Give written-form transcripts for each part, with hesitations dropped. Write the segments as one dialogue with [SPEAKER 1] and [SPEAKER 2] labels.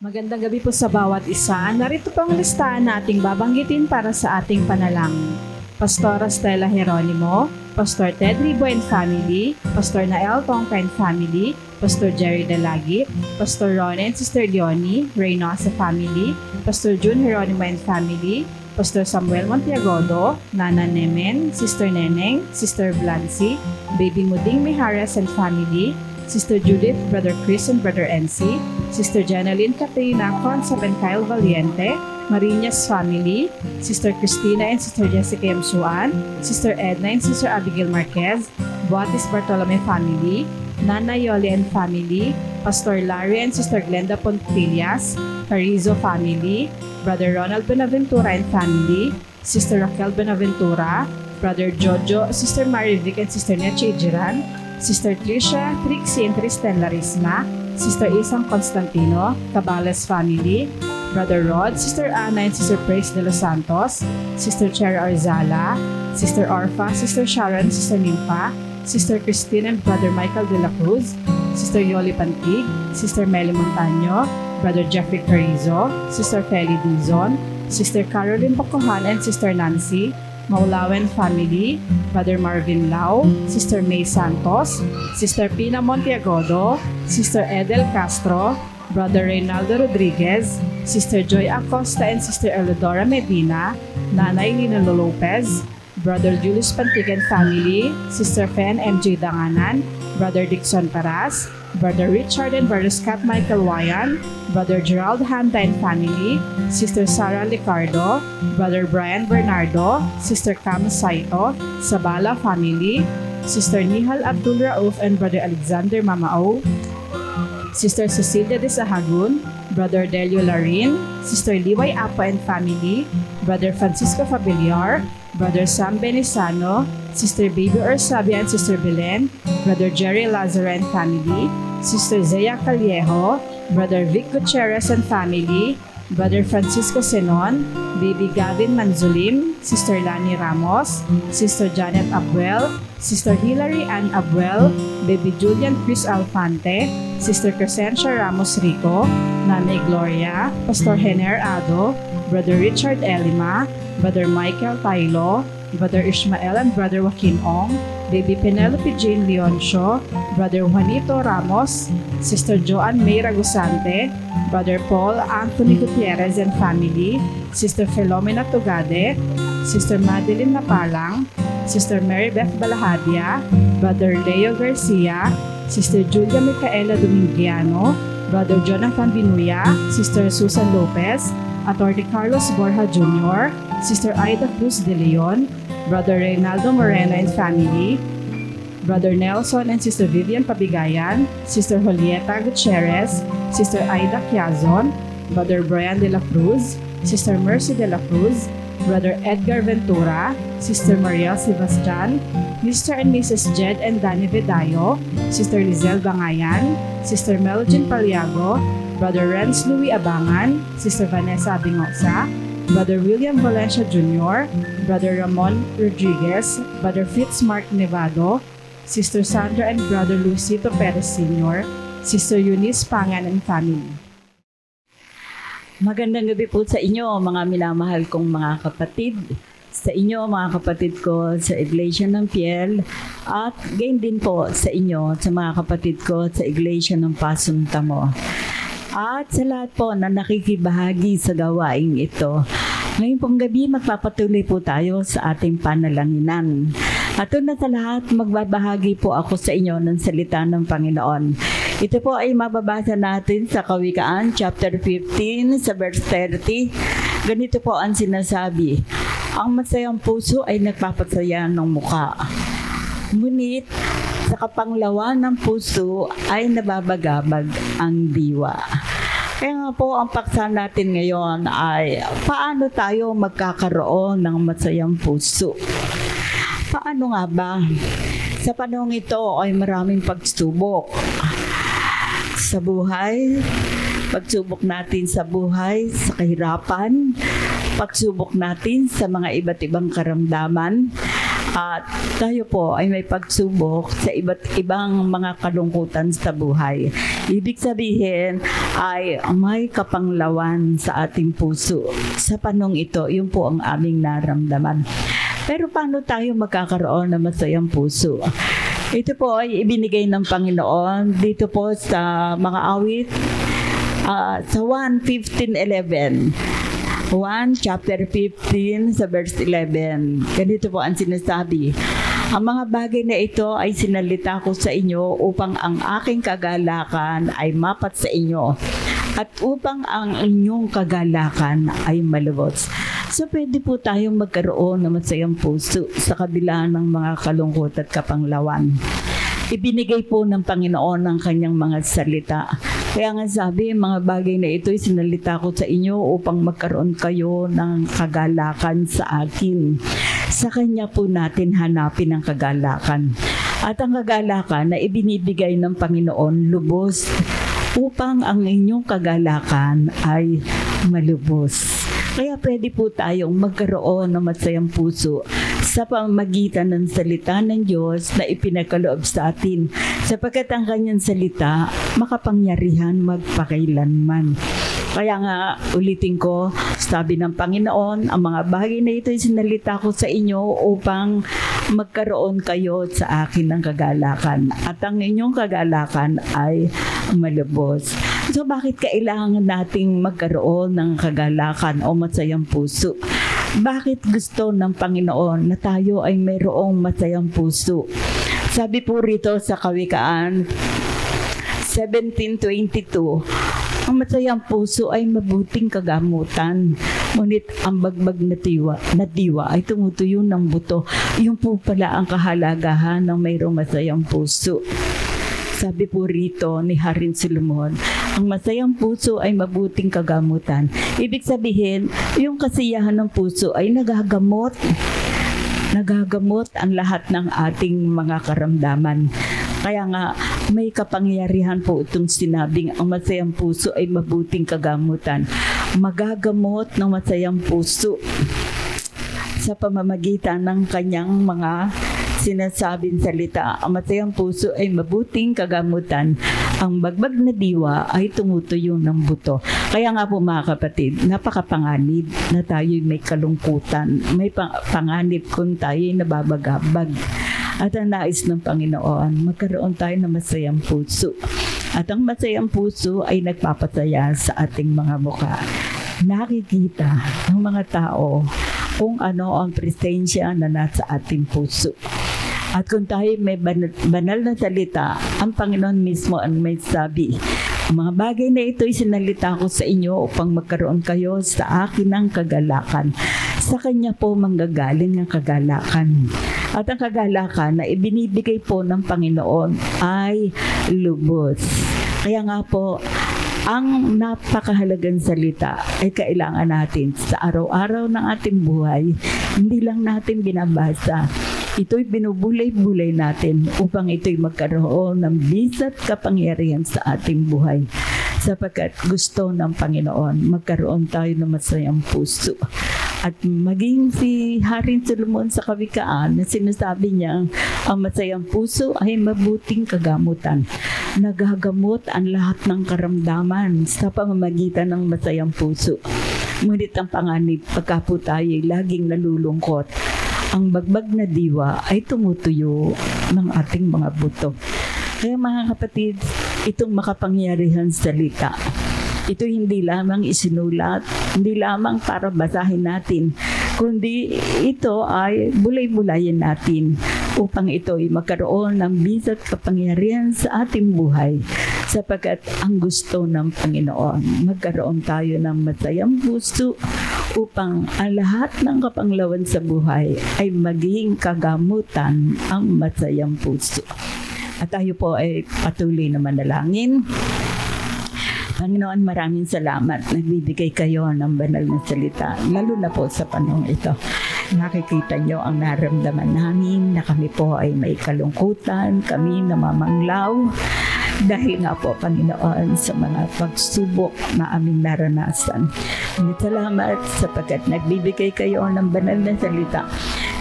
[SPEAKER 1] Magandang gabi po sa bawat isa. Narito po ang listahan na ating babanggitin para sa ating panalangin. Pastora Stella Jeronimo, Pastor Ted Ribo and Family, Pastor Nael Tongka and Family, Pastor Jerry Dalagit, Pastor Ron and Sister Leonie, Reynosa Family, Pastor June Jeronimo and Family, Pastor Samuel Montiagodo, Nana Nemen, Sister Neneng, Sister Blancy, Baby Muding Mijares and Family, Sister Judith, Brother Chris and Brother NC, Sister Janeline Catrina Consap and Kyle Valiente, Marinas Family, Sister Christina and Sister Jessica Yamsuan, Sister Edna and Sister Abigail Marquez, Buatis Bartolome Family, Nana Yoli and Family, Pastor Larry and Sister Glenda Pontillas, Carizo Family, Brother Ronald Benaventura and Family, Sister Raquel Benaventura, Brother Jojo, Sister Mary Vic and Sister Neche Jiran, Sister Tricia, Trixie and Tristan Larisma, Sister Isang Constantino, Cabales Family, Brother Rod, Sister Ana and Sister Praise de los Santos, Sister Chera Arzala, Sister Orfa, Sister Sharon, Sister Nympha, Sister Christine and Brother Michael de la Cruz, Sister Yoli Pantig, Sister Meli Montaño, Brother Jeffrey Carrizo, Sister Feli Dizon, Sister Caroline Bacohan and Sister Nancy, Maulawen Family, Brother Marvin Lau, Sister May Santos, Sister Pina Montiagodo, Sister Edel Castro, Brother Reynaldo Rodriguez, Sister Joy Acosta and Sister Elodora Medina, Nanay Ninalo Lopez, Brother Julius Pantigan Family, Sister Fen MJ Danganan, Brother Dixon Paras, Brother Richard and Brother Scott Michael Wayan, Brother Gerald Handa and Family, Sister Sarah Licardo, Brother Brian Bernardo, Sister Cam Saito, Sabala Family, Sister Nihal Abdul Rauf and Brother Alexander Mamao, Sister Cecilia de Sahagun, Brother Delio Larin, Sister Liway Apa and Family, Brother Francisco Fabiliar, Brother Sam Benisano, Sister Baby Orsabia and Sister Belen, Brother Jerry Lazaro and Family, Sister Zea Callejo, Brother Vic Gutierrez and Family, Brother Francisco Senon, Baby Gavin Manzulim, Sister Lani Ramos, Sister Janet Abuel, Sister Hilary Ann Abuel, Baby Julian Chris Alfante, Sister Crescencia Ramos Rico, Nanay Gloria, Pastor Hener Ado, Brother Richard Elima, Brother Michael Tailo, Brother Ishmael and Brother Joaquin Ong, Baby Penelope Jane Leoncio, Brother Juanito Ramos, Sister Joan May Ragusante, Brother Paul Anthony Gutierrez and Family, Sister Filomena Tugade, Sister Madeline Napalang, Sister Mary Beth Balahadia, Brother Leo Garcia, Sister Julia Micaela Domingiano, Brother Jonathan Binuya, Sister Susan Lopez, Atty. Carlos Borja Jr., Sister Aida Cruz de Leon, Brother Reynaldo Moreno and Family, Brother Nelson and Sister Vivian Pabigayan, Sister Julieta Gutierrez, Sister Aida Quiazon, Brother Brian de la Cruz, Sister Mercy de la Cruz, Brother Edgar Ventura, Sister Maria Sebastian, Mr. and Mrs. Jed and Danny Vedayo, Sister Lizelle Bangayan, Sister Melvin Paliago, Brother Renz Louis Abangan, Sister Vanessa Abingosa, Brother William Valencia Jr., Brother Ramon Rodriguez, Brother Fitzmark Nevado, Sister Sandra and Brother Luisito Perez Sr., Sister Eunice Pangan and Family.
[SPEAKER 2] Magandang gabi po sa inyo, mga minamahal kong mga kapatid. Sa inyo, mga kapatid ko sa Iglesia ng Piel, at gayon din po sa inyo, sa mga kapatid ko sa Iglesia ng Pasuntamo. At sa lahat po na nakikibahagi sa gawaing ito. Ngayon pong gabi, magpapatuloy po tayo sa ating panalanginan. At una sa lahat, magbabahagi po ako sa inyo ng salita ng Panginoon. Ito po ay mababasa natin sa Kawikaan, chapter 15, sa verse 30. Ganito po ang sinasabi, ang masayang puso ay nagpapasaya ng mukha. Ngunit, sa kapanglawan ng puso ay nababagabag ang diwa. Kaya nga po, ang paksa natin ngayon ay paano tayo magkakaroon ng masayang puso? Paano nga ba? Sa panahong ito ay maraming pagsubok sa buhay. Pagsubok natin sa buhay, sa kahirapan. Pagsubok natin sa mga iba't ibang karamdaman. At tayo po ay may pagsubok sa iba't ibang mga kalungkutan sa buhay. Ibig sabihin ay may kapanglawan sa ating puso. Sa panong ito, yun po ang aming naramdaman. Pero paano tayo magkakaroon ng masayang puso? Ito po ay ibinigay ng Panginoon dito po sa mga awit sa 1:15-11. 1 chapter 15 sa verse 11. Ganito po ang sinasabi. Ang mga bagay na ito ay sinalita ko sa inyo upang ang aking kagalakan ay mapat sa inyo at upang ang inyong kagalakan ay malubos. So pwede po tayong magkaroon ng masayang puso sa kabila ng mga kalungkot at kapanglawan. Ibinigay po ng Panginoon ang kanyang mga salita. Kaya nga sabi, mga bagay na ito ay sinalita ko sa inyo upang magkaroon kayo ng kagalakan sa akin. Sa kanya po natin hanapin ang kagalakan. At ang kagalakan na ibinibigay ng Panginoon lubos upang ang inyong kagalakan ay malubos. Kaya pwede po tayong magkaroon ng masayang puso sa pamamagitan ng salita ng Diyos na ipinagkaloob sa atin, sapagkat ang kanyang salita makapangyarihan magpakailanman. Kaya nga, ulitin ko, sabi ng Panginoon, ang mga bagay na ito ay sinalita ko sa inyo upang magkaroon kayo sa akin ng kagalakan. At ang inyong kagalakan ay malubos. So bakit kailangan nating magkaroon ng kagalakan o masayang puso? Bakit gusto ng Panginoon na tayo ay mayroong masayang puso? Sabi po rito sa Kawikaan 17:22, ang masayang puso ay mabuting kagamutan, ngunit ang bagbag na diwa ay tumutuyo ng buto. Yun po pala ang kahalagahan ng mayroong masayang puso. Sabi po rito ni Haring Solomon, ang masayang puso ay mabuting kagamutan. Ibig sabihin, yung kasiyahan ng puso ay nagagamot ang lahat ng ating mga karamdaman. Kaya nga, may kapangyarihan po itong sinabing ang masayang puso ay mabuting kagamutan. Magagamot ng masayang puso sa pamamagitan ng kanyang mga sinasabing salita. Ang masayang puso ay mabuting kagamutan. Ang bagbag na diwa ay tumutuyo ng buto. Kaya nga po mga kapatid, napakapanganib na tayo'y may kalungkutan. May panganib kung tayo'y nababagabag. At ang nais ng Panginoon, magkaroon tayo ng masayang puso. At ang masayang puso ay nagpapasaya sa ating mga mukha. Nakikita ng mga tao kung ano ang presensya na nasa ating puso. At kung tayo may banal na salita, ang Panginoon mismo ang may sabi, ang mga bagay na ito ay sinalita ko sa inyo upang magkaroon kayo sa akin ng kagalakan. Sa Kanya po manggagaling ang kagalakan. At ang kagalakan na ibinibigay po ng Panginoon ay lubos. Kaya nga po, ang napakahalagang salita ay kailangan natin sa araw-araw ng ating buhay. Hindi lang natin binabasa. Ito'y binubulay-bulay natin upang ito'y magkaroon ng bisat kapangyarihan sa ating buhay. Sapagkat gusto ng Panginoon, magkaroon tayo ng masayang puso. At maging si Haring Solomon sa Kawikaan na sinasabi niya, ang masayang puso ay mabuting kagamutan. Nagagamot ang lahat ng karamdaman sa pamamagitan ng masayang puso. Ngunit ang panganib, pagka po tayo laging nalulungkot, ang bagbag na diwa ay tumutuyo ng ating mga buto. Kaya mga kapatid, itong makapangyarihan salita, ito hindi lamang isinulat, hindi lamang para basahin natin, kundi ito ay bulay-bulayin natin upang ito ay magkaroon ng bisat kapangyarihan sa ating buhay. Sapagkat ang gusto ng Panginoon, magkaroon tayo ng masayang puso upang ang lahat ng kapanglawan sa buhay ay maging kagamutan ang masayang puso. At tayo po ay patuloy na manalangin. Panginoon, maraming salamat. Nagbibigay kayo ng banal na salita, lalo na po sa panahon ito. Nakikita nyo ang naramdaman namin na kami po ay may kalungkutan, kami namamanglaw. Dahil nga po, Panginoon, sa mga pagsubok na aming naranasan. Salamat sapagkat nagbibigay kayo ng banal na salita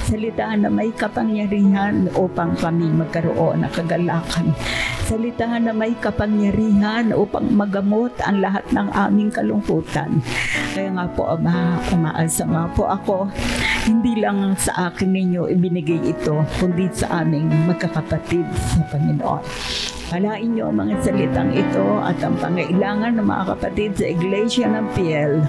[SPEAKER 2] Salita na may kapangyarihan upang kami magkaroon ng kagalakan. Salita na may kapangyarihan upang magamot ang lahat ng aming kalungkutan. Kaya nga po, Ama, umaasa nga po ako, hindi lang sa akin ninyo ibinigay ito, kundi sa aming magkakapatid sa Panginoon. Halain niyo ang mga salitang ito at ang pangailangan ng mga kapatid sa Iglesia ng Piel.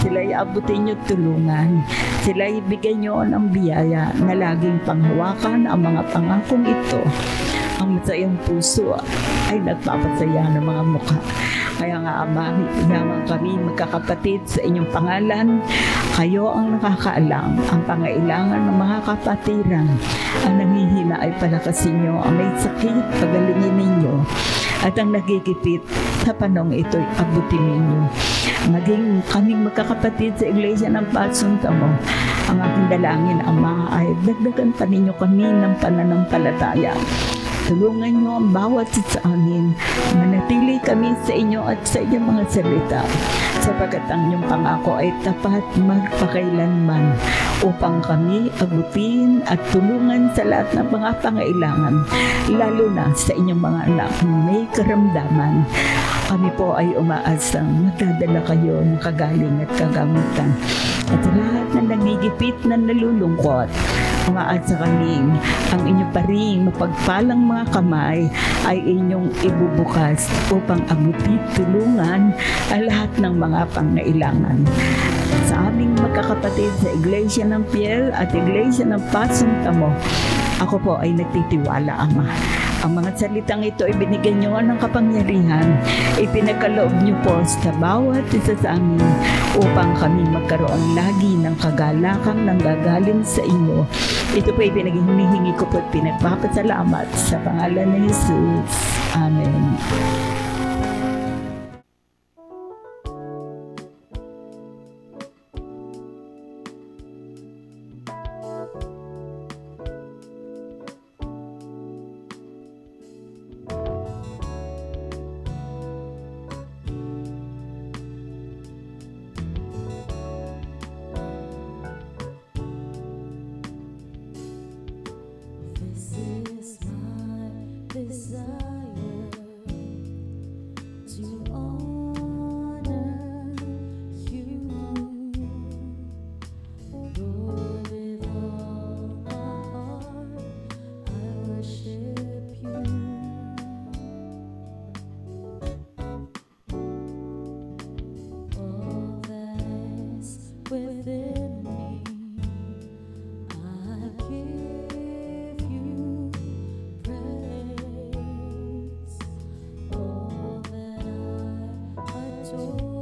[SPEAKER 2] Sila'y abutin niyo tulungan. Sila'y bigyan niyo ng biyaya na laging panghawakan ang mga pangakong ito. Ang masayang puso ay nagpapasaya ng mga mukha. Kaya nga, Ama, yaman kami magkakapatid sa inyong pangalan. Kayo ang nakakaalam ang pangailangan ng mga kapatiran. Ang nanghihina ay palakasin niyo, ang may sakit, pagalingin ninyo. At ang nagigipit sa panong ito'y abutin ninyo. Maging kaming magkakapatid sa Iglesia ng Pagsuntamo, ang aking dalangin, Ama, ay dagdagan pa ninyo kami ng pananampalataya. Tulungan niyo ang bawat isa sa amin. Manatili kami sa inyo at sa inyong mga salita, sapagkat ang inyong pangako ay tapat magpakailanman upang kami abutin at tulungan sa lahat ng mga pangailangan, lalo na sa inyong mga anak na may karamdaman. Kami po ay umaasang magdadala kayo ng kagaling at kagamutan. At sa lahat na nagigipit na nalulungkot, umaasa kaming ang inyong paring mapagpalang mga kamay ay inyong ibubukas upang abutin tulungan ang lahat ng mga pangailangan. Sa aming magkakapatid sa Iglesia ng Piel at Iglesia ng Pagsuntamo, ako po ay nagtitiwala, Ama. Ang mga salitang ito ay binigyan niyo ng kapangyarihan. Ipinagkaloob niyo po sa bawat isa sa amin upang kami magkaroon lagi ng kagalakang nanggagaling sa inyo. Ito po ay hinihingi ko po at pinagpapasalamat sa pangalan ni Jesus. Amen.
[SPEAKER 3] Desire to honor you, Lord, with all my heart I worship you. All that's within me, I give you praise. All that I adore.